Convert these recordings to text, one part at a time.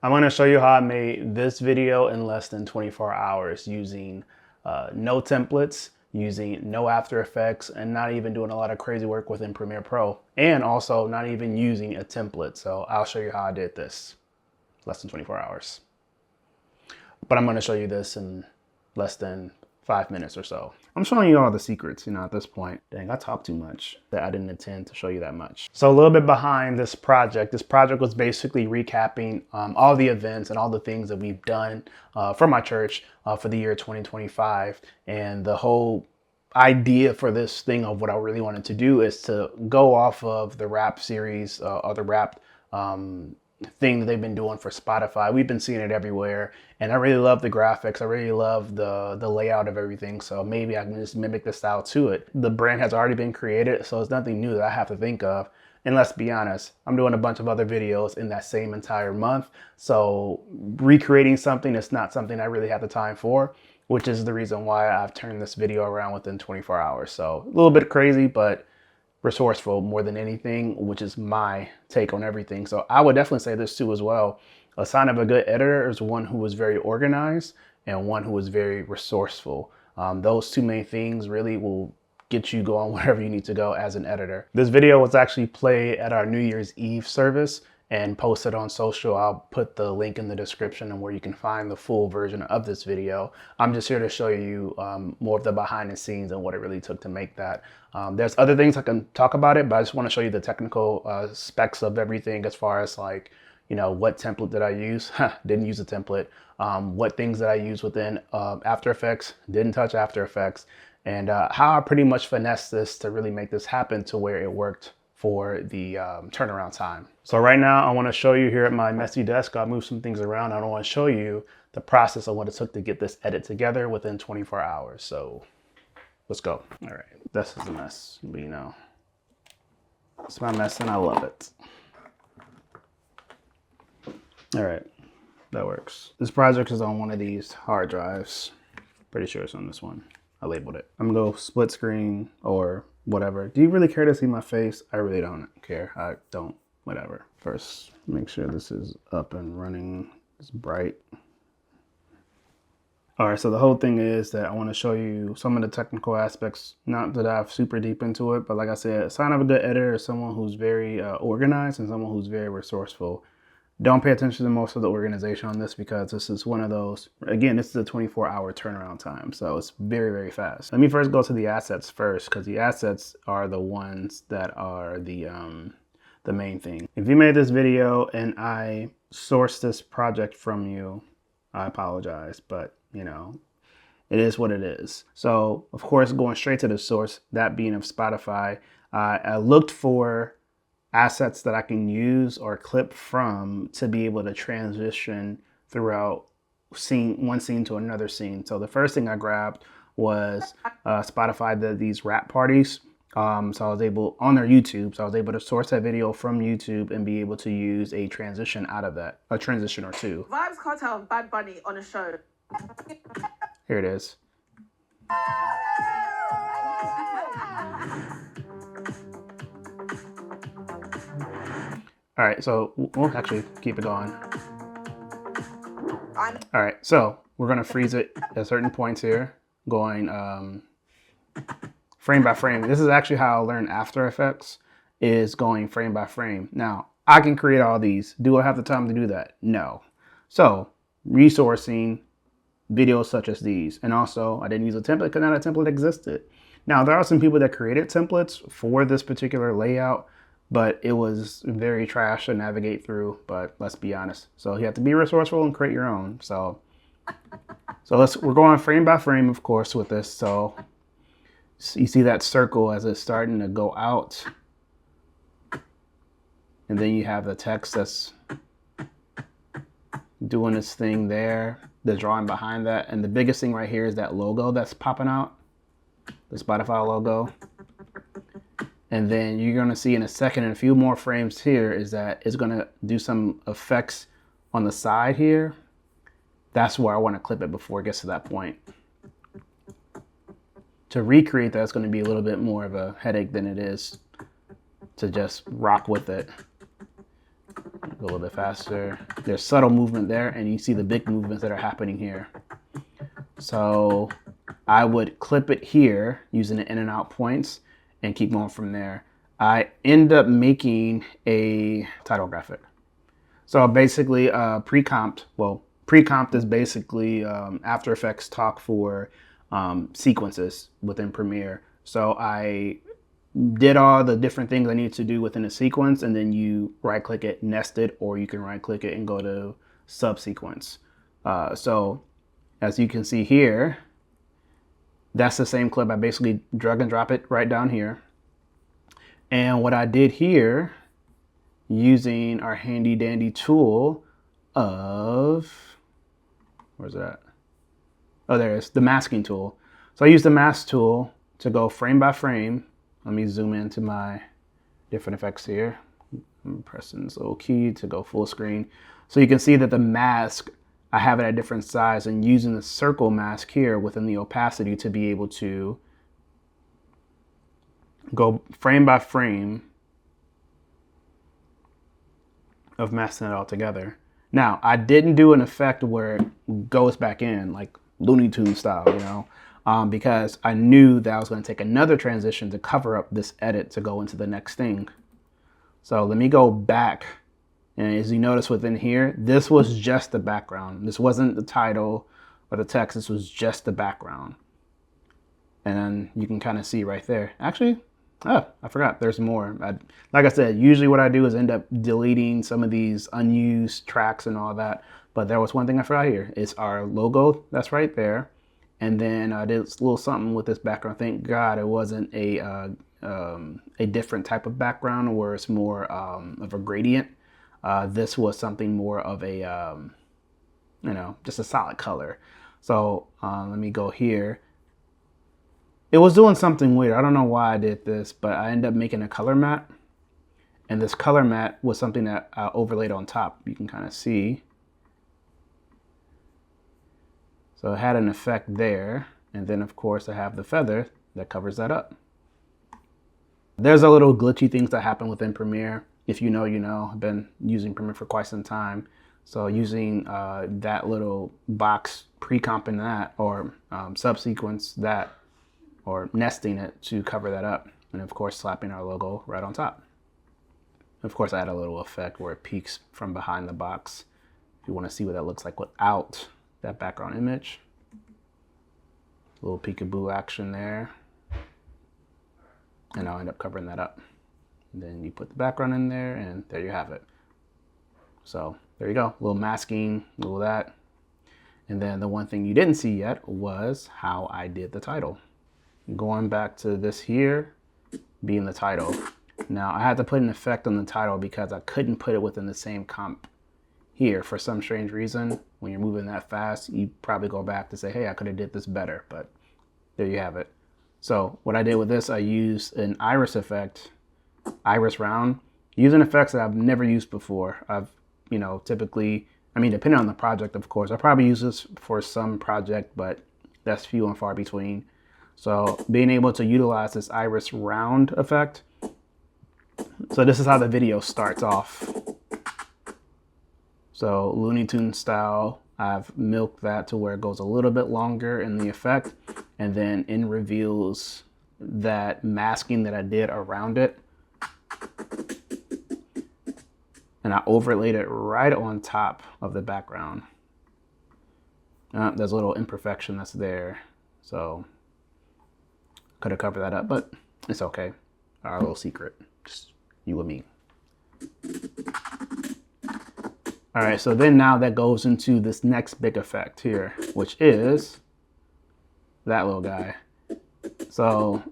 I'm going to show you how I made this video in less than 24 hours using no templates, using no After Effects, and not even doing a lot of crazy work within Premiere Pro, and also not even using a template. So I'll show you how I did this less than 24 hours. But I'm going to show you this in less than 5 minutes or so. I'm showing you all the secrets, at this point. Dang, I talk too much. I didn't intend to show you that much. So a little bit behind this project. This project was basically recapping all the events and all the things that we've done for my church for the year 2025. And the whole idea for this thing of what I really wanted to do is to go off of the rap series or the rap thing that they've been doing for Spotify. We've been seeing it everywhere, and I really love the graphics. I really love the layout of everything, so maybe I can just mimic the style to it. The brand has already been created, so it's nothing new that I have to think of. And let's be honest, I'm doing a bunch of other videos in that same entire month, so recreating something is not something I really have the time for, which is the reason why I've turned this video around within 24 hours. So a little bit crazy, but resourceful more than anything, which is my take on everything. So I would definitely say this too as well. A sign of a good editor is one who is very organized and one who is very resourceful. Those two main things really will get you going wherever you need to go as an editor. This video was actually played at our New Year's Eve service and posted on social. I'll put the link in the description and where you can find the full version of this video. I'm just here to show you more of the behind the scenes and what it really took to make that. There's other things I can talk about it, but I just want to show you the technical specs of everything as far as like, what template did I use? Didn't use a template. What things that I use within After Effects, didn't touch After Effects, and how I pretty much finessed this to really make this happen to where it worked for the turnaround time. So right now I want to show you here at my messy desk. I'll move some things around. I want to show you the process of what it took to get this edit together within 24 hours. So let's go. All right, this is a mess, but it's my mess and I love it. All right, that works. This project is on one of these hard drives. Pretty sure it's on this one. I labeled it. I'm gonna go split screen or whatever. Do you really care to see my face? I really don't care. I don't, whatever. First, make sure this is up and running. It's bright. All right, so the whole thing is that I want to show you some of the technical aspects, not to dive super deep into it, but like I said, a sign of a good editor is someone who's very organized and someone who's very resourceful. Don't pay attention to most of the organization on this because this is one of those, again, this is a 24-hour turnaround time, so it's very, very fast. Let me first go to the assets first, because the assets are the ones that are the main thing. If you made this video and I sourced this project from you, I apologize, but it is what it is. So of course, going straight to the source, that being of Spotify, I looked for assets that I can use or clip from to be able to transition throughout one scene to another scene. So the first thing I grabbed was Spotify did these rap parties. So I was able, on their YouTube, so I was able to source that video from YouTube and be able to use a transition out of that, a transition or two. Vibes Cartel and Bad Bunny on a show. Here it is. All right, so we'll actually keep it going. All right, so we're gonna freeze it at certain points here, going frame by frame. This is actually how I learned After Effects, is going frame by frame. Now, I can create all these. Do I have the time to do that? No. So, resourcing videos such as these. And also, I didn't use a template because not a template existed. Now, there are some people that created templates for this particular layout, but it was very trash to navigate through, but let's be honest. So you have to be resourceful and create your own. So we're going frame by frame, of course, with this. So you see that circle as it's starting to go out. And then you have the text that's doing its thing there, the drawing behind that. And the biggest thing right here is that logo that's popping out, the Spotify logo. And then you're going to see in a second, in a few more frames here, is that it's going to do some effects on the side here. That's where I want to clip it before it gets to that point. To recreate that, it's going to be a little bit more of a headache than it is to just rock with it. Go a little bit faster. There's subtle movement there, and you see the big movements that are happening here. So I would clip it here using the in and out points and keep going from there. I end up making a title graphic. So basically pre-comped, well, pre-comped is basically After Effects talk for sequences within Premiere. So I did all the different things I needed to do within a sequence, and then you right click it, nest it, or you can right click it and go to subsequence. So as you can see here, that's the same clip. I basically drag and drop it right down here. And what I did here, using our handy dandy tool of, where's it at? Oh, there it is, the masking tool. So I use the mask tool to go frame by frame. Let me zoom into my different effects here. I'm pressing this little key to go full screen. So you can see that the mask, I have it at different size, and using the circle mask here within the opacity to be able to go frame by frame of masking it all together. Now, I didn't do an effect where it goes back in like Looney Tunes style, you know, because I knew that I was going to take another transition to cover up this edit to go into the next thing. So let me go back. And as you notice within here, this was just the background. This wasn't the title or the text. This was just the background. And then you can kind of see right there. Actually, oh, I forgot. There's more. Like I said, usually what I do is end up deleting some of these unused tracks and all that. But there was one thing I forgot here. It's our logo that's right there. And then I did a little something with this background. Thank God it wasn't a different type of background where it's more of a gradient. This was something more of a, you know, just a solid color. So let me go here. It was doing something weird. I don't know why I did this, but I ended up making a color matte. And this color matte was something that I overlaid on top. You can kind of see. So it had an effect there. And then of course I have the feather that covers that up. There's a little glitchy things that happen within Premiere. If you know, you know. I've been using Premiere for quite some time. So using that little box, pre-comping that, or subsequence that, or nesting it to cover that up. And of course, slapping our logo right on top. Of course, I had a little effect where it peeks from behind the box. If you want to see what that looks like without that background image. A little peekaboo action there. And I'll end up covering that up. And then you put the background in there, and there you have it. So there you go, a little masking, a little that. And then the one thing you didn't see yet was how I did the title. Going back to this here, being the title. Now I had to put an effect on the title because I couldn't put it within the same comp here for some strange reason. When you're moving that fast, you probably go back to say, hey, I could have did this better, but there you have it. So what I did with this, I used an iris effect, iris round, using effects that I've never used before. I've, you know, typically, I mean, depending on the project, of course, I probably use this for some project, but that's few and far between. So being able to utilize this iris round effect. So this is how the video starts off. So Looney Tunes style, I've milked that to where it goes a little bit longer in the effect, and then in reveals that masking that I did around it. And I overlaid it right on top of the background. There's a little imperfection that's there. So could have covered that up, but it's okay. Our little secret, just you and me. All right, so then now that goes into this next big effect here, which is that little guy. So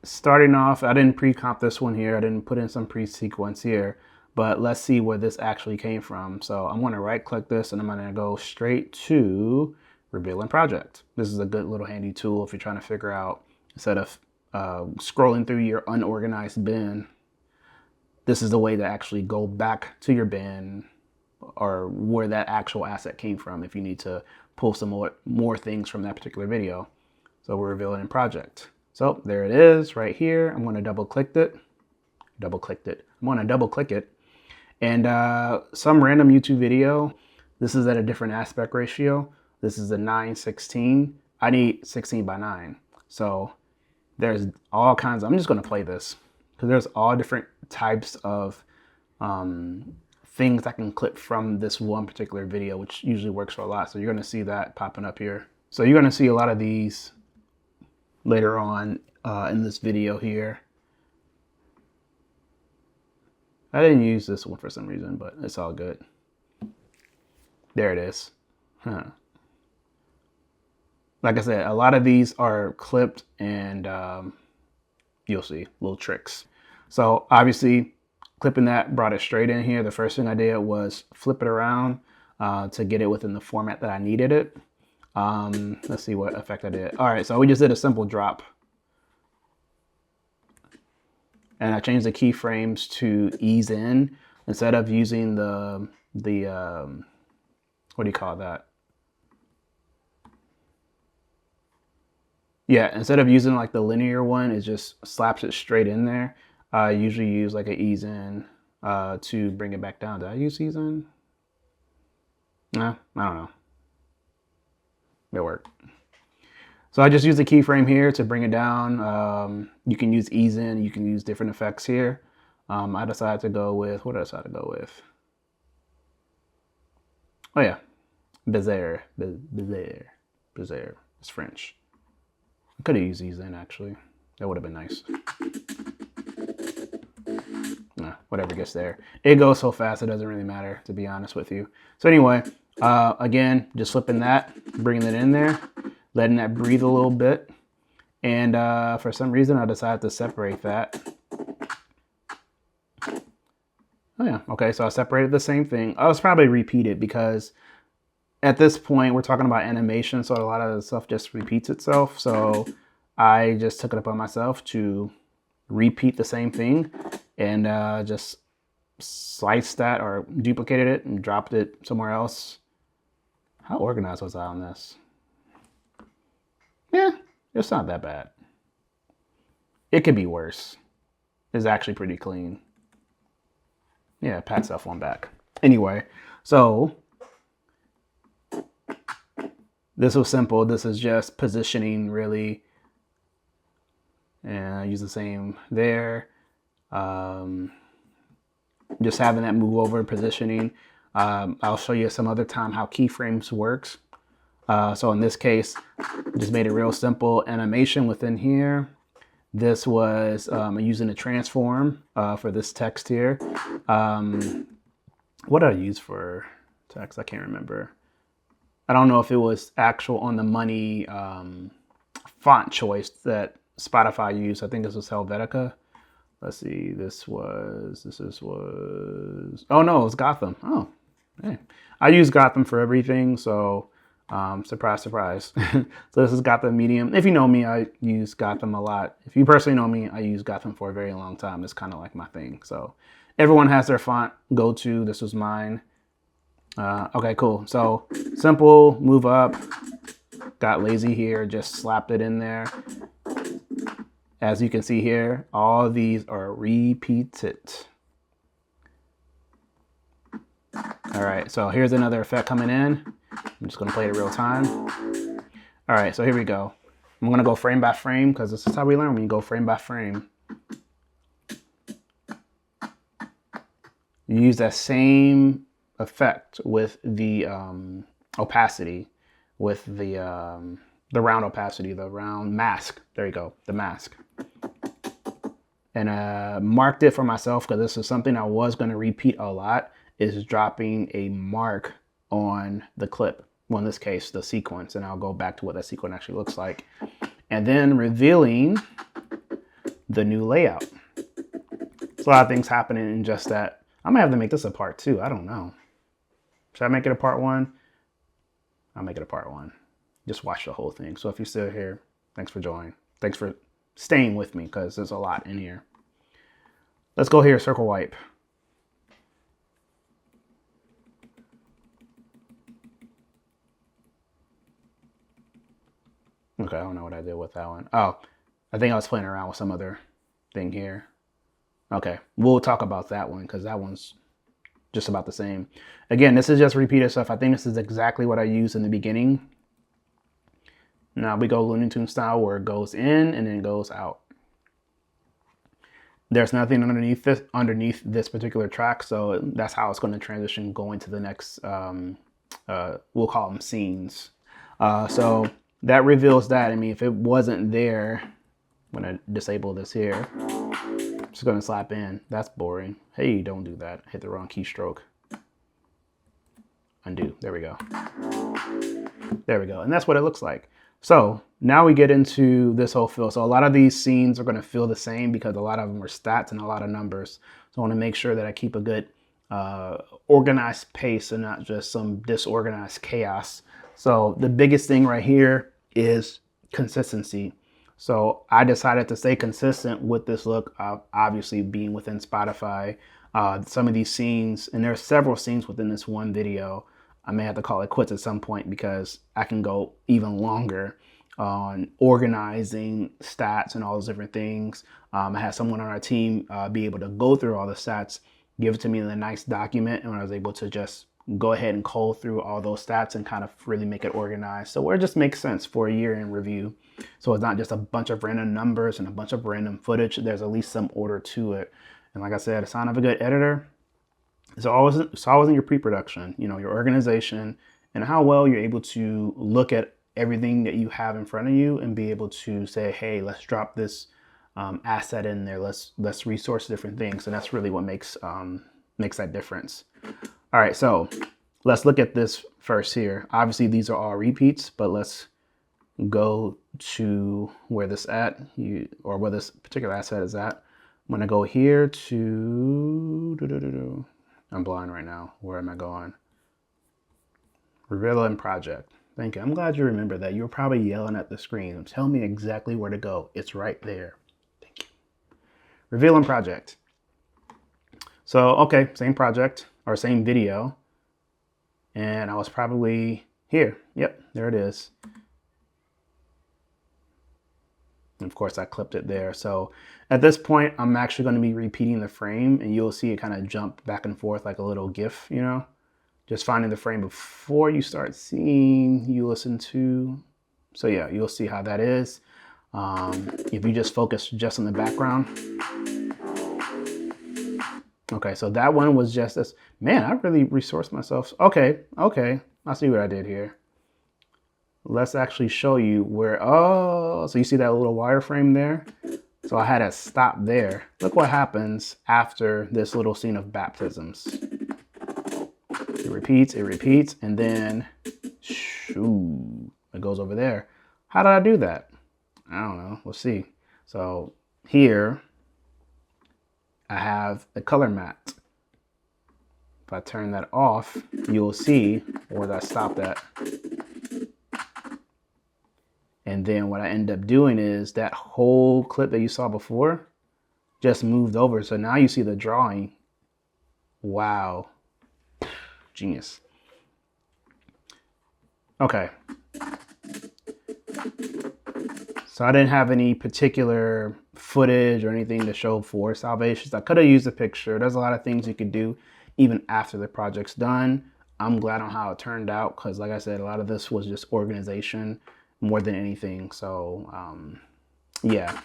starting off, I didn't pre-comp this one here. I didn't put in some pre-sequence here, but let's see where this actually came from. So I'm gonna right click this and I'm gonna go straight to Reveal in Project. This is a good little handy tool if you're trying to figure out, instead of scrolling through your unorganized bin, this is the way to actually go back to your bin or where that actual asset came from if you need to pull some more things from that particular video. So we're revealing in Project. So there it is right here. I'm going to double click it. I'm going to double click it. And some random YouTube video, this is at a different aspect ratio. This is a 9:16. I need 16 by 9. So there's all kinds. I'm just going to play this because there's all different types of things I can clip from this one particular video, which usually works for a lot. So you're going to see that popping up here. So you're going to see a lot of these later on in this video here. I didn't use this one for some reason, but it's all good. There it is. Huh. Like I said, a lot of these are clipped, and you'll see little tricks. So obviously clipping that brought it straight in here. The first thing I did was flip it around to get it within the format that I needed it. Let's see what effect I did. All right, so we just did a simple drop. And I changed the keyframes to ease in instead of using the what do you call that? Yeah, instead of using like the linear one, it just slaps it straight in there. I usually use like an ease in to bring it back down. Did I use ease in? No, I don't know. It worked. So I just use the keyframe here to bring it down. You can use ease in, you can use different effects here. I decided to go with, what did I decide to go with? Oh yeah, Bezier. It's French. I could have used ease in actually. That would have been nice. Nah, whatever gets there. It goes so fast, it doesn't really matter, to be honest with you. So anyway, again, just flipping that, bringing it in there, letting that breathe a little bit. And for some reason, I decided to separate that. Oh yeah, okay, so I separated the same thing. I was probably repeated because at this point, we're talking about animation, so a lot of the stuff just repeats itself. So I just took it upon myself to repeat the same thing and just sliced that or duplicated it and dropped it somewhere else. How organized was I on this? Yeah, it's not that bad. It could be worse. It's actually pretty clean. Yeah, pat yourself on back. Anyway, so this was simple. This is just positioning, really. And I use the same there. Just having that move over positioning. I'll show you some other time how keyframes works. So in this case, just made it real simple animation within here. This was using a transform for this text here. What did I use for text? I can't remember. I don't know if it was actual on the money font choice that Spotify used. I think this was Helvetica. Let's see. This was. Oh no, it was Gotham. Oh, hey. I use Gotham for everything. So surprise, surprise. So this is Gotham Medium. If you know me, I use Gotham a lot. If you personally know me, I use Gotham for a very long time. It's kind of like my thing. So everyone has their font go-to. This was mine. Okay, cool. So simple, move up. Got lazy here, just slapped it in there. As you can see here, all of these are repeated. All right, so here's another effect coming in. I'm just gonna play it real time. All right, so here we go. I'm gonna go frame by frame because this is how we learn when you go frame by frame. You use that same effect with the opacity, with the round opacity, the round mask. There you go, the mask. And marked it for myself because this is something I was going to repeat a lot, is dropping a mark on the clip. Well, in this case, the sequence, and I'll go back to what that sequence actually looks like. And then revealing the new layout. There's a lot of things happening in just that. I'm gonna have to make this a part 2. I don't know. Should I make it a part 1? I'll make it a part 1. Just watch the whole thing. So if you're still here, thanks for joining. Thanks for staying with me because there's a lot in here. Let's go here, circle wipe. Okay, I don't know what I did with that one. Oh, I think I was playing around with some other thing here. Okay, we'll talk about that one because that one's just about the same. Again, this is just repeated stuff. I think this is exactly what I used in the beginning. Now we go Looney Tunes style where it goes in and then goes out. There's nothing underneath this particular track, so that's how it's going to transition going to the next, we'll call them scenes. So that reveals that. I mean, if it wasn't there, I'm going to disable this here. I'm just going to slap in. That's boring. Hey, don't do that. Hit the wrong keystroke. Undo. There we go. There we go. And that's what it looks like. So now we get into this whole fill. So a lot of these scenes are going to feel the same because a lot of them are stats and a lot of numbers. So I want to make sure that I keep a good organized pace and not just some disorganized chaos. So the biggest thing right here is consistency. So I decided to stay consistent with this look, obviously being within Spotify. Some of these scenes, and there are several scenes within this one video, I may have to call it quits at some point because I can go even longer on organizing stats and all those different things. I had someone on our team be able to go through all the stats, give it to me in a nice document, and I was able to just go ahead and cull through all those stats and kind of really make it organized. So where it just makes sense for a year in review. So it's not just a bunch of random numbers and a bunch of random footage. There's at least some order to it. And like I said, a sign of a good editor, it's always in your pre-production, you know, your organization and how well you're able to look at everything that you have in front of you and be able to say, hey, let's drop this asset in there. Let's resource different things. And that's really what makes that difference. All right, so let's look at this first here. Obviously, these are all repeats, but let's go to where this or where this particular asset is at. I'm gonna go here to, I'm blind right now. Where am I going? Reveal in project. Thank you. I'm glad you remember that. You were probably yelling at the screen. Tell me exactly where to go. It's right there. Thank you. Reveal in project. So, okay, same project or same video. And I was probably here. Yep, there it is. And of course, I clipped it there. So at this point, I'm actually going to be repeating the frame and you'll see it kind of jump back and forth like a little GIF, you know, just finding the frame before you start seeing, you listen to. So yeah, you'll see how that is. If you just focus just on the background. Okay, so that one was just this. Man, I really resourced myself. Okay, I see what I did here. Let's actually show you where, oh, so you see that little wireframe there? So I had to stop there. Look what happens after this little scene of baptisms. It repeats, and then, shoo, it goes over there. How did I do that? I don't know, we'll see. So here, I have the color matte. If I turn that off, you'll see where I stopped at. And then what I end up doing is that whole clip that you saw before just moved over. So now you see the drawing. Wow. Genius. Okay. So I didn't have any particular footage or anything to show for Salvations. I could have used a picture. There's a lot of things you could do even after the project's done. I'm glad on how it turned out because like I said, a lot of this was just organization more than anything. So yeah,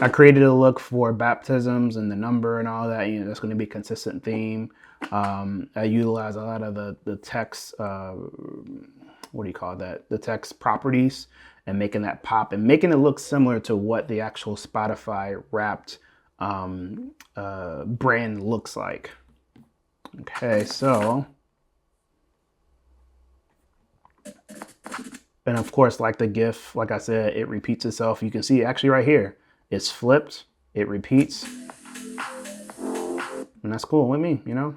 I created a look for baptisms and the number and all that. You know, that's going to be a consistent theme. I utilize a lot of the text, what do you call that? The text properties and making that pop and making it look similar to what the actual Spotify Wrapped brand looks like. Okay, so. And of course, like the GIF, like I said, it repeats itself. You can see actually right here, it's flipped, it repeats. And that's cool with me, you know?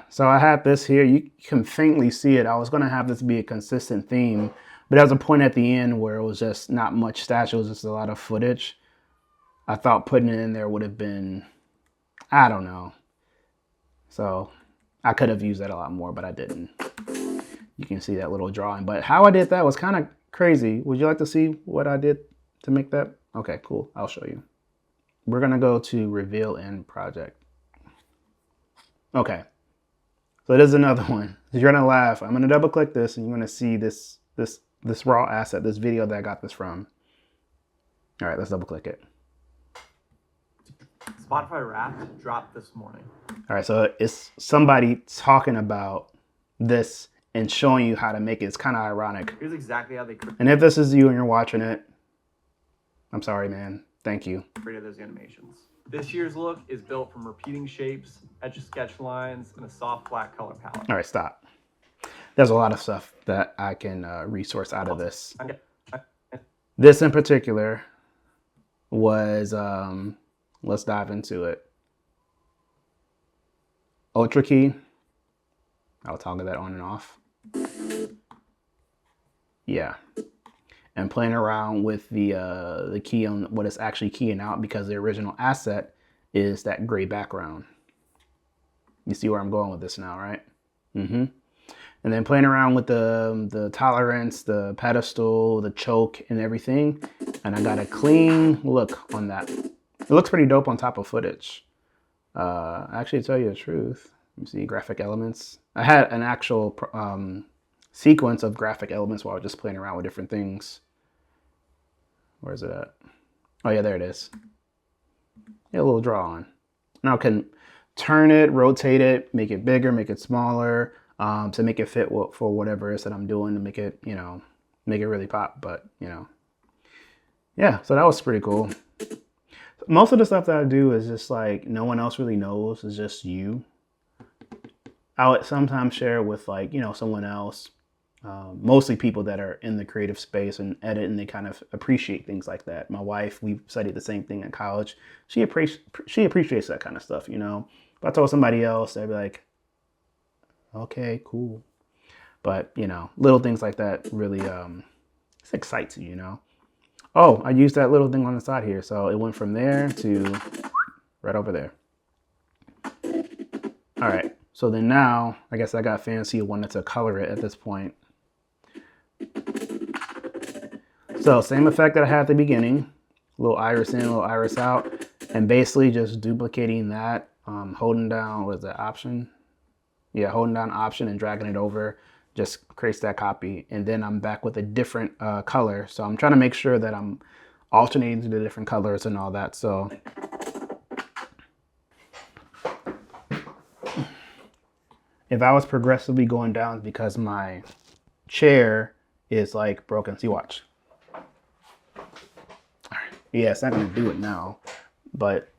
So I had this here. You can faintly see it. I was going to have this be a consistent theme, but there was a point at the end where it was just not much stats. It was just a lot of footage. I thought putting it in there would have been, I don't know. So I could have used that a lot more, but I didn't. You can see that little drawing, but how I did that was kind of crazy. Would you like to see what I did to make that? Okay, cool. I'll show you. We're going to go to reveal in project. Okay. So there's another one. You're gonna laugh. I'm gonna double click this and you're gonna see this raw asset, this video that I got this from. All right, let's double click it. Spotify Wrapped dropped this morning. All right, so it's somebody talking about this and showing you how to make it. It's kind of ironic. Here's exactly how they And if this is you and you're watching it, I'm sorry, man. Thank you. created those animations. This year's look is built from repeating shapes, etch-a-sketch lines, and a soft black color palette. All right, stop. There's a lot of stuff that I can resource out of this. This in particular was, let's dive into it. Ultra key. I'll toggle that on and off. Yeah. And playing around with the key on what it's actually keying out, because the original asset is that gray background. You see where I'm going with this now, right? Mm-hmm. And then playing around with the tolerance, the pedestal, the choke, and everything. And I got a clean look on that. It looks pretty dope on top of footage. Actually, to tell you the truth, let me see, graphic elements. I had an actual sequence of graphic elements while I was just playing around with different things. Where is it at? Oh yeah, there it is. Yeah, a little draw on. Now I can turn it, rotate it, make it bigger, make it smaller, to make it fit for whatever it is that I'm doing, to make it, you know, make it really pop. But, you know, yeah, so that was pretty cool. Most of the stuff that I do is just like no one else really knows. It's just you. I would sometimes share with, like, you know, someone else. Mostly people that are in the creative space and edit, and they kind of appreciate things like that. My wife, we studied the same thing in college. She appreciates that kind of stuff, you know. If I told somebody else, they'd be like, okay, cool. But, you know, little things like that really it excites you, you know. Oh, I used that little thing on the side here. So it went from there to right over there. All right. So then now, I guess I got fancy, wanted to color it at this point. So same effect that I had at the beginning, little iris in, little iris out, and basically just duplicating that, holding down, what is that, option? Yeah, holding down option and dragging it over, just creates that copy. And then I'm back with a different color. So I'm trying to make sure that I'm alternating to the different colors and all that. So if I was progressively going down because my chair is like broken, see, watch. All right. Yeah, it's not gonna do it now, but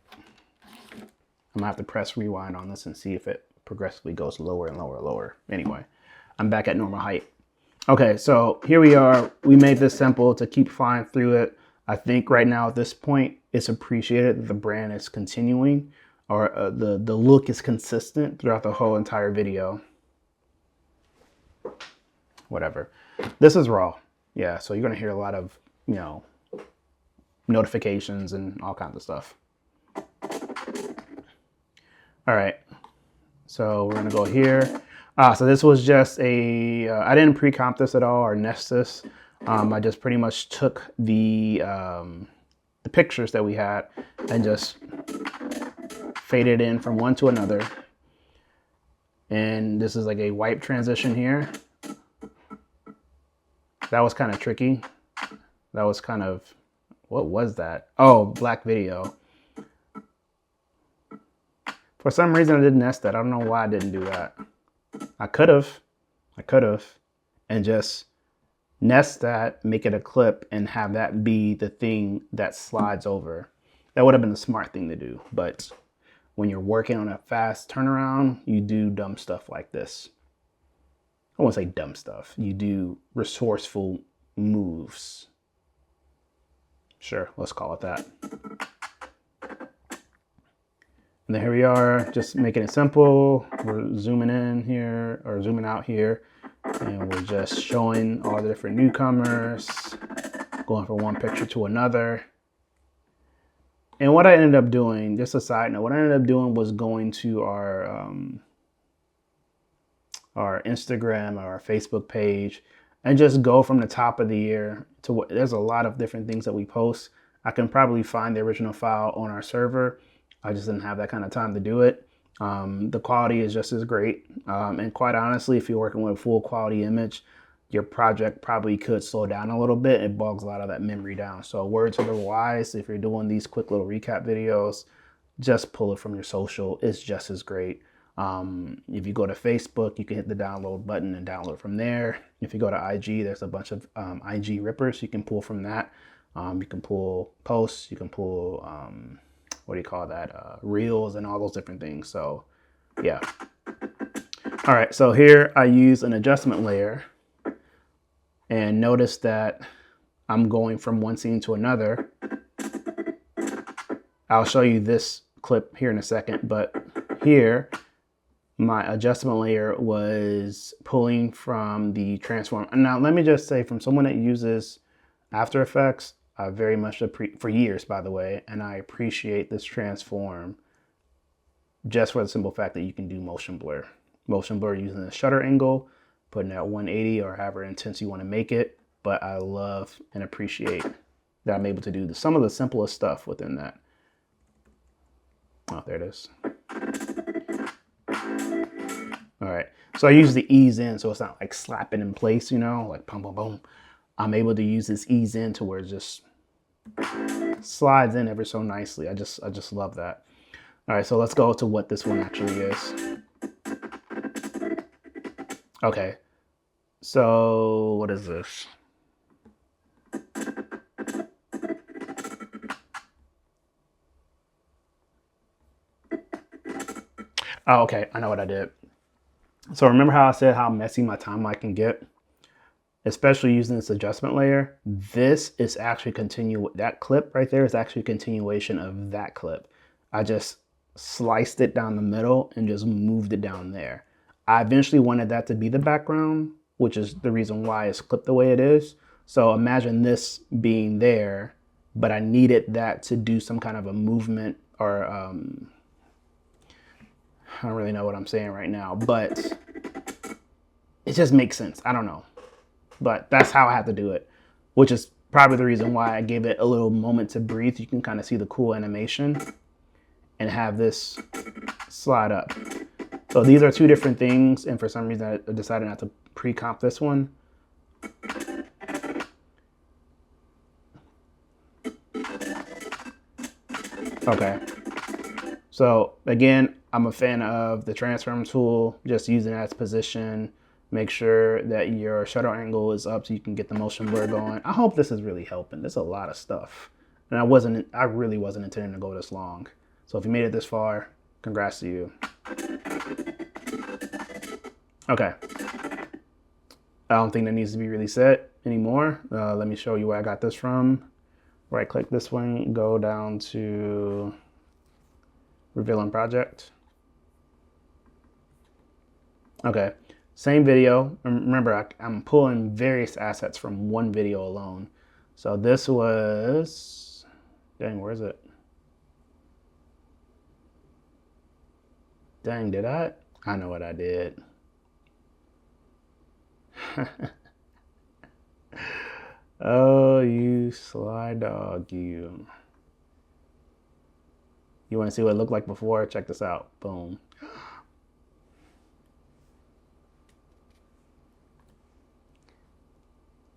I'm gonna have to press rewind on this and see if it progressively goes lower and lower and lower. Anyway, I'm back at normal height. Okay, so here we are. We made this simple to keep flying through it. I think right now at this point, it's appreciated that the brand is continuing, or the look is consistent throughout the whole entire video. Whatever. This is raw. Yeah, so you're gonna hear a lot of, you know, notifications and all kinds of stuff. All right, so we're gonna go here. So this was just a, I didn't pre-comp this at all or nest this. I just pretty much took the pictures that we had and just faded in from one to another. And this is like a wipe transition here. That was kind of tricky. That was kind of, what was that? Oh, black video. For some reason I didn't nest that. I don't know why I didn't do that. I could have, and just nest that, make it a clip, and have that be the thing that slides over. That would have been the smart thing to do. But when you're working on a fast turnaround, you do dumb stuff like this. I won't say dumb stuff. You do resourceful moves. Sure, let's call it that. And then here we are, just making it simple. We're zooming in here, or zooming out here, and we're just showing all the different newcomers, going from one picture to another. And what I ended up doing, just a side note, what I ended up doing was going to our Instagram or our Facebook page and just go from the top of the year to what, there's a lot of different things that we post. I can probably find the original file on our server. I just didn't have that kind of time to do it. The quality is just as great. And quite honestly, if you're working with a full quality image, your project probably could slow down a little bit. It bogs a lot of that memory down. So word to the wise, if you're doing these quick little recap videos, just pull it from your social. It's just as great. If you go to Facebook, you can hit the download button and download from there. If you go to IG, there's a bunch of IG rippers you can pull from that. You can pull posts, you can pull, what do you call that? Reels and all those different things. So yeah. All right, so here I use an adjustment layer, and notice that I'm going from one scene to another. I'll show you this clip here in a second, but here my adjustment layer was pulling from the transform. Now, let me just say, from someone that uses After Effects, I very much for years, by the way, and I appreciate this transform just for the simple fact that you can do motion blur. Motion blur using the shutter angle, putting it at 180 or however intense you want to make it. But I love and appreciate that I'm able to do some of the simplest stuff within that. Oh, there it is. All right, so I use the ease in, so it's not like slapping in place, you know, like boom, boom, boom. I'm able to use this ease in to where it just slides in ever so nicely. I just love that. All right, so let's go to what this one actually is. Okay, so what is this? Oh, okay, I know what I did. So remember how I said how messy my timeline can get? Especially using this adjustment layer, this is actually that clip right there is actually a continuation of that clip. I just sliced it down the middle and just moved it down there. I eventually wanted that to be the background, which is the reason why it's clipped the way it is. So imagine this being there, but I needed that to do some kind of a movement, or I don't really know what I'm saying right now, but it just makes sense. I don't know. But that's how I had to do it, which is probably the reason why I gave it a little moment to breathe. You can kind of see the cool animation and have this slide up. So these are two different things, and for some reason I decided not to pre-comp this one. Okay. So again, I'm a fan of the transform tool, just using it as position. Make sure that your shutter angle is up so you can get the motion blur going. I hope this is really helping. There's a lot of stuff. And I really wasn't intending to go this long. So if you made it this far, congrats to you. Okay. I don't think that needs to be really said anymore. Let me show you where I got this from. Right click this one, go down to Revealing Project. Okay. Same video. Remember, I'm pulling various assets from one video alone. So this was, dang, where is it? Dang, did I? I know what I did. Oh, you sly dog, you. You want to see what it looked like before? Check this out. Boom.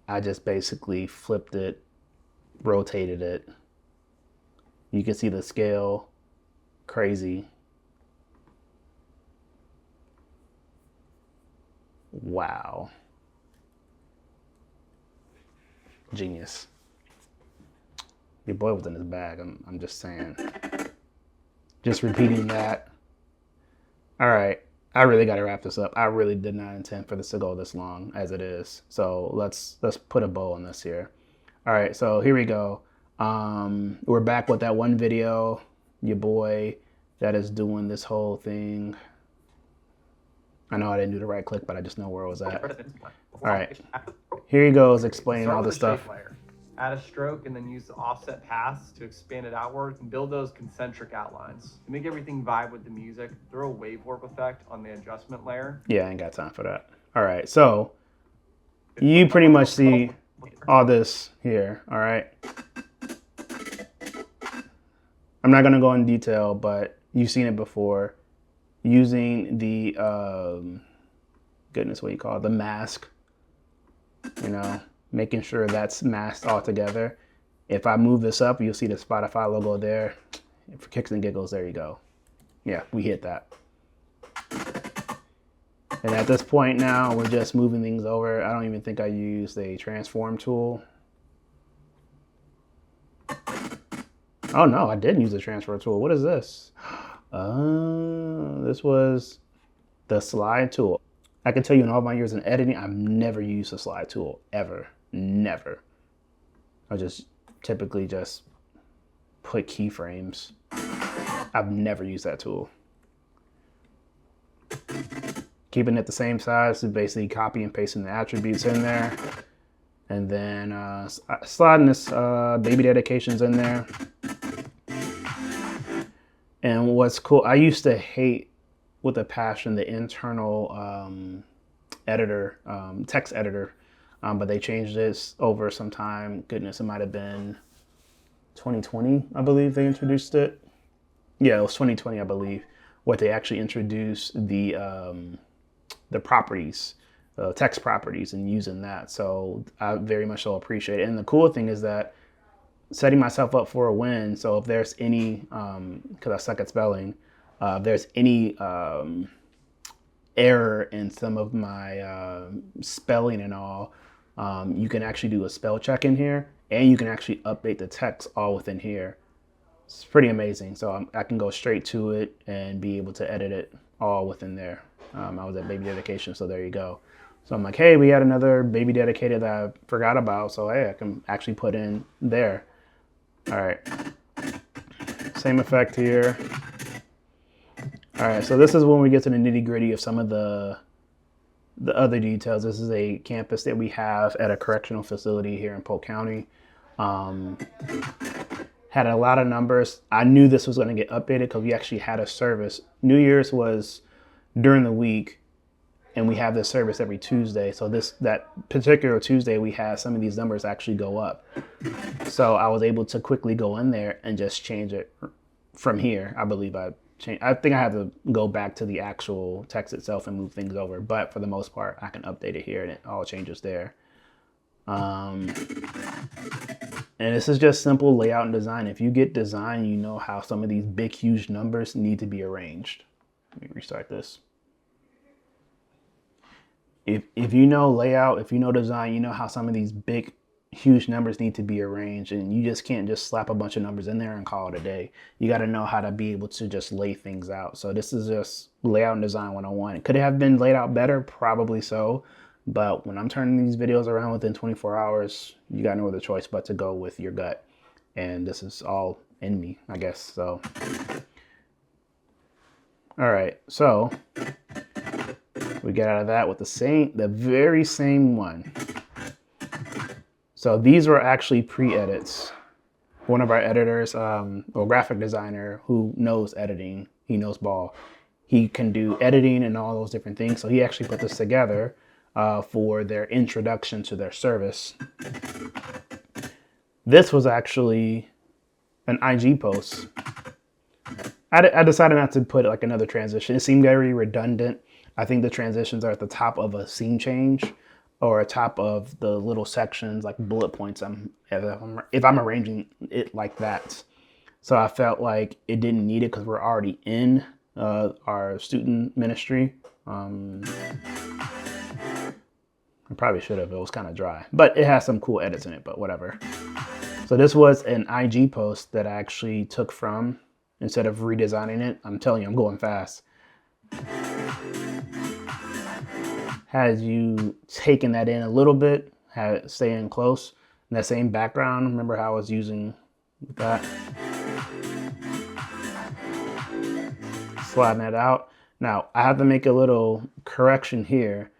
I just basically flipped it, rotated it. You can see the scale, crazy. Wow. Genius. Your boy was in his bag, I'm just saying. Just repeating that. All right. I really got to wrap this up. I really did not intend for this to go this long as it is. So let's put a bow on this here. All right, so here we go. We're back with that one video, your boy that is doing this whole thing. I know I didn't do the right click, but I just know where it was at. All right, here he goes explaining all this stuff. Add a stroke and then use the offset paths to expand it outwards and build those concentric outlines. To make everything vibe with the music, throw a wave warp effect on the adjustment layer. Yeah, I ain't got time for that. All right, so you pretty much see all this here, all right? I'm not gonna go in detail, but you've seen it before. using the, goodness, what do you call it? The mask, you know, making sure that's masked all together. If I move this up, you'll see the Spotify logo there. For kicks and giggles, there you go. Yeah, we hit that. And at this point now, we're just moving things over. I don't even think I used a transform tool. Oh no, I didn't use a transfer tool. What is this? This was the slide tool. I can tell you in all my years in editing, I've never used a slide tool, ever, never. I just typically just put keyframes. I've never used that tool. Keeping it the same size, so basically copy and pasting the attributes in there. And then sliding this baby dedications in there. And what's cool, I used to hate with a passion the internal editor, text editor, but they changed this over some time. Goodness, it might have been 2020, I believe they introduced it. Yeah, it was 2020, I believe, what they actually introduced the properties, text properties, and using that. So I very much so appreciate it. And the cool thing is that setting myself up for a win. So if there's any, because I suck at spelling, if there's any error in some of my spelling and all, you can actually do a spell check in here, and you can actually update the text all within here. It's pretty amazing. So I can go straight to it and be able to edit it all within there. I was at baby dedication, so there you go. So I'm like, hey, we had another baby dedicated that I forgot about. So hey, I can actually put in there. All right, same effect here. All right, so this is when we get to the nitty gritty of some of the other details. This is a campus that we have at a correctional facility here in Polk County. Had a lot of numbers. I knew this was going to get updated because we actually had a service. New Year's was during the week, and we have this service every Tuesday. So that particular Tuesday, we had some of these numbers actually go up. So I was able to quickly go in there and just change it from here. I believe I think I have to go back to the actual text itself and move things over. But for the most part, I can update it here and it all changes there. And this is just simple layout and design. If you get design, you know how some of these big, huge numbers need to be arranged. Let me restart this. If you know layout, if you know design, you know how some of these big, huge numbers need to be arranged, and you just can't just slap a bunch of numbers in there and call it a day. You got to know how to be able to just lay things out. So this is just layout and design 101. Could it have been laid out better? Probably so. But when I'm turning these videos around within 24 hours, you got no other choice but to go with your gut. And this is all in me, I guess. So, all right. So we get out of that with the very same one. So these were actually pre-edits. One of our editors, or graphic designer who knows editing, he knows ball. He can do editing and all those different things. So he actually put this together for their introduction to their service. This was actually an IG post. I decided not to put like another transition. It seemed very redundant. I think the transitions are at the top of a scene change or atop of the little sections, like bullet points. If I'm arranging it like that. So I felt like it didn't need it because we're already in our student ministry. I probably should have. It was kind of dry, but it has some cool edits in it, but whatever. So this was an IG post that I actually took from, instead of redesigning it. I'm telling you, I'm going fast. Has you taken that in a little bit, had it stay in close. And that same background, remember how I was using that? Sliding that out. Now, I have to make a little correction here.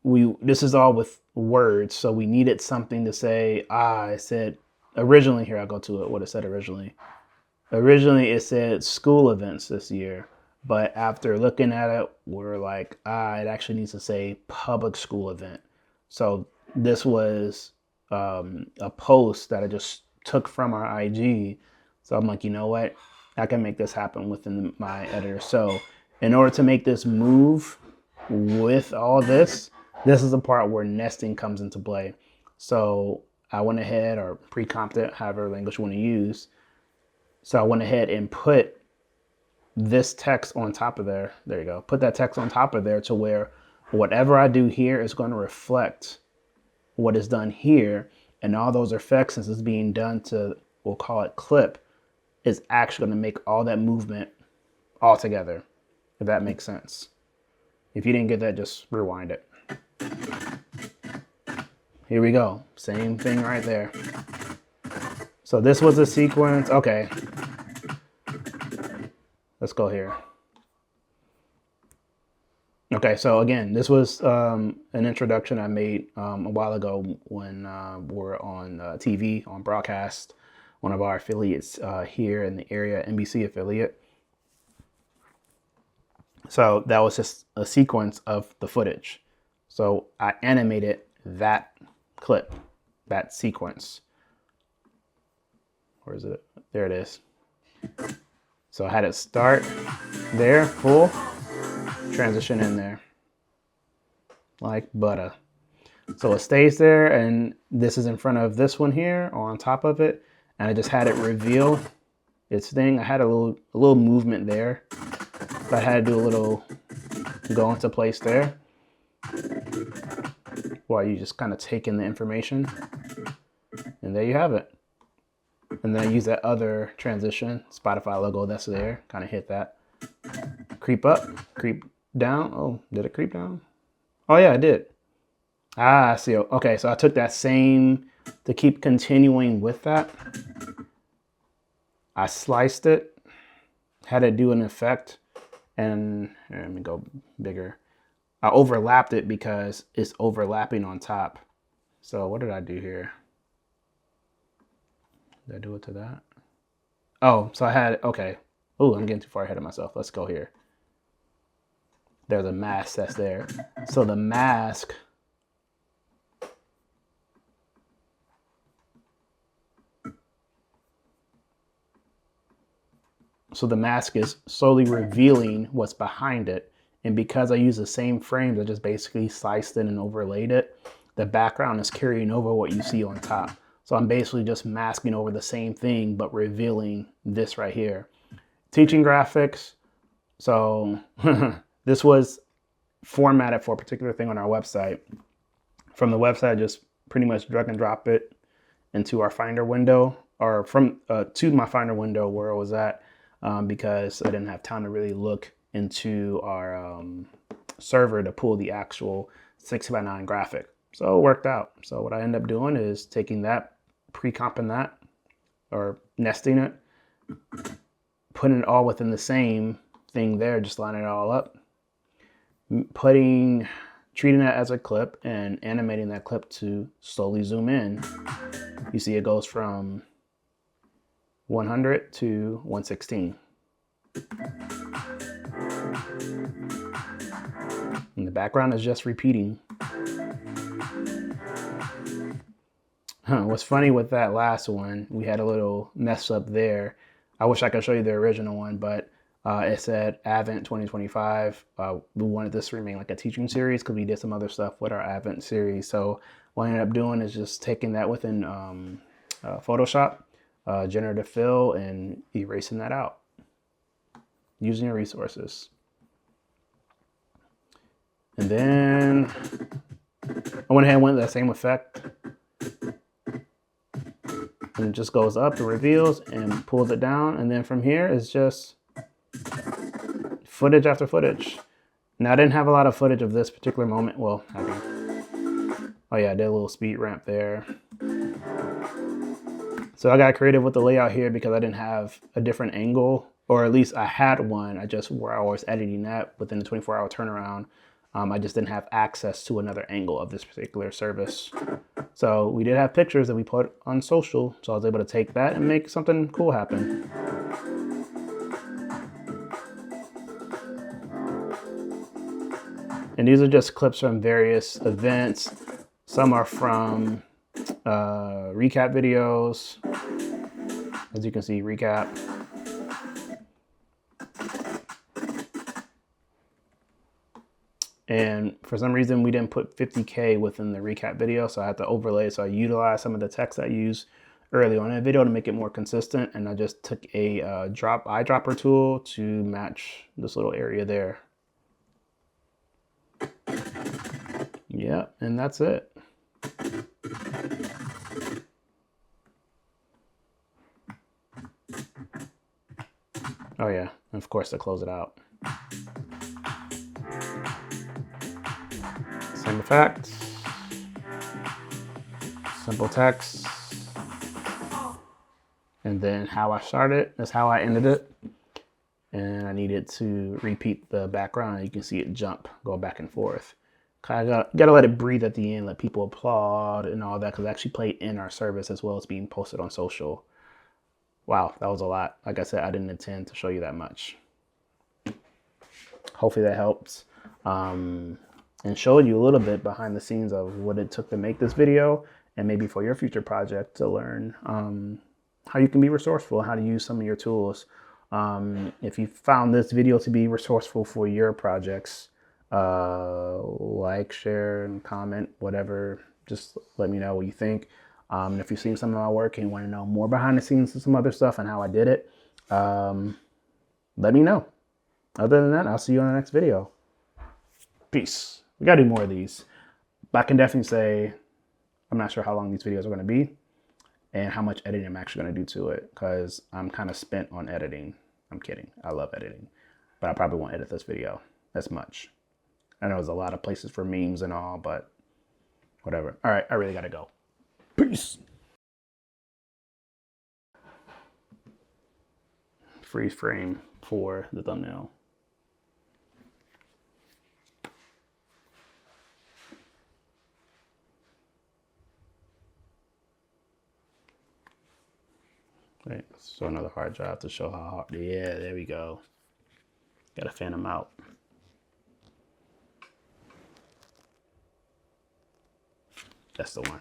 This is all with words, so we needed something to say. I said originally, here I'll go to it, what it said originally. Originally it said school events this year, but after looking at it, we're like, it actually needs to say public school event. So this was a post that I just took from our IG. So I'm like, you know what? I can make this happen within my editor. So in order to make this move with all this, this is the part where nesting comes into play. So I went ahead, or pre-comped it, however language you want to use. So I went ahead and put this text on top of there. There you go. Put that text on top of there to where whatever I do here is going to reflect what is done here. And all those effects, since it's being done to, we'll call it clip, is actually going to make all that movement all together, if that makes sense. If you didn't get that, just rewind it. Here we go. Same thing right there. So this was a sequence. Okay. Let's go here. Okay, so again, this was an introduction I made a while ago when we're on TV, on broadcast, one of our affiliates here in the area, NBC affiliate. So that was just a sequence of the footage. So I animated that clip, that sequence. Where is it? There it is. So I had it start there, full, transition in there, like butter. So it stays there, and this is in front of this one here, or on top of it, and I just had it reveal its thing. I had a little movement there, so I had to do a little go into place there, while you just kind of take in the information, and there you have it. And then I use that other transition, Spotify logo that's there, kind of hit that. Creep up, creep down. Oh, did it creep down? Oh yeah, it did. Ah, I see. Okay, so I took that same, to keep continuing with that, I sliced it, had it do an effect, and here, let me go bigger. I overlapped it because it's overlapping on top. So what did I do here? Did I do it to that? Oh, so I had, okay. Oh, I'm getting too far ahead of myself. Let's go here. There's a mask that's there. So the mask, is slowly revealing what's behind it. And because I use the same frames, I just basically sliced it and overlaid it. The background is carrying over what you see on top. So I'm basically just masking over the same thing, but revealing this right here. Teaching graphics. So this was formatted for a particular thing on our website. From the website, I just pretty much drag and drop it into our Finder window, or from to my Finder window where it was at, because I didn't have time to really look into our server to pull the actual 6x9 graphic. So it worked out. So what I end up doing is taking that, pre-comping that, or nesting it, putting it all within the same thing there, just lining it all up, treating that as a clip and animating that clip to slowly zoom in. You see it goes from 100 to 116. And the background is just repeating. What's funny with that last one, we had a little mess up there. I wish I could show you the original one, but it said Advent 2025. We wanted this to remain like a teaching series because we did some other stuff with our Advent series. So what I ended up doing is just taking that within Photoshop, generative fill, and erasing that out using your resources. And then I went ahead and went with that same effect. And it just goes up, it reveals and pulls it down. And then from here is just footage after footage. Now I didn't have a lot of footage of this particular moment. Well, I do. Oh yeah, I did a little speed ramp there. So I got creative with the layout here because I didn't have a different angle, or at least I had one. Where I was editing that within the 24-hour turnaround. I just didn't have access to another angle of this particular service. So we did have pictures that we put on social. So I was able to take that and make something cool happen. And these are just clips from various events. Some are from recap videos. As you can see, recap. And for some reason, we didn't put 50K within the recap video, so I had to overlay it. So I utilized some of the text I used early on in the video to make it more consistent. And I just took a eyedropper tool to match this little area there. Yeah, and that's it. Oh yeah, and of course to close it out. Same effect. Simple text. And then how I started is how I ended it. And I needed to repeat the background, and you can see it jump, go back and forth. I gotta let it breathe at the end, let people applaud and all that, because it actually played in our service as well as being posted on social. Wow, that was a lot. Like I said, I didn't intend to show you that much. Hopefully that helps. And showed you a little bit behind the scenes of what it took to make this video, and maybe for your future project to learn how you can be resourceful, how to use some of your tools. If you found this video to be resourceful for your projects, like, share, and comment, whatever. Just let me know what you think. And if you've seen some of my work and you want to know more behind the scenes of some other stuff and how I did it, let me know. Other than that, I'll see you on the next video. Peace. We got to do more of these. But I can definitely say I'm not sure how long these videos are going to be and how much editing I'm actually going to do to it, because I'm kind of spent on editing. I'm kidding. I love editing. But I probably won't edit this video as much. I know there's a lot of places for memes and all, but whatever. All right, I really got to go. Peace. Freeze frame for the thumbnail. Wait, so another hard drive to show how hard. Yeah, there we go. Gotta fan them out. That's the one.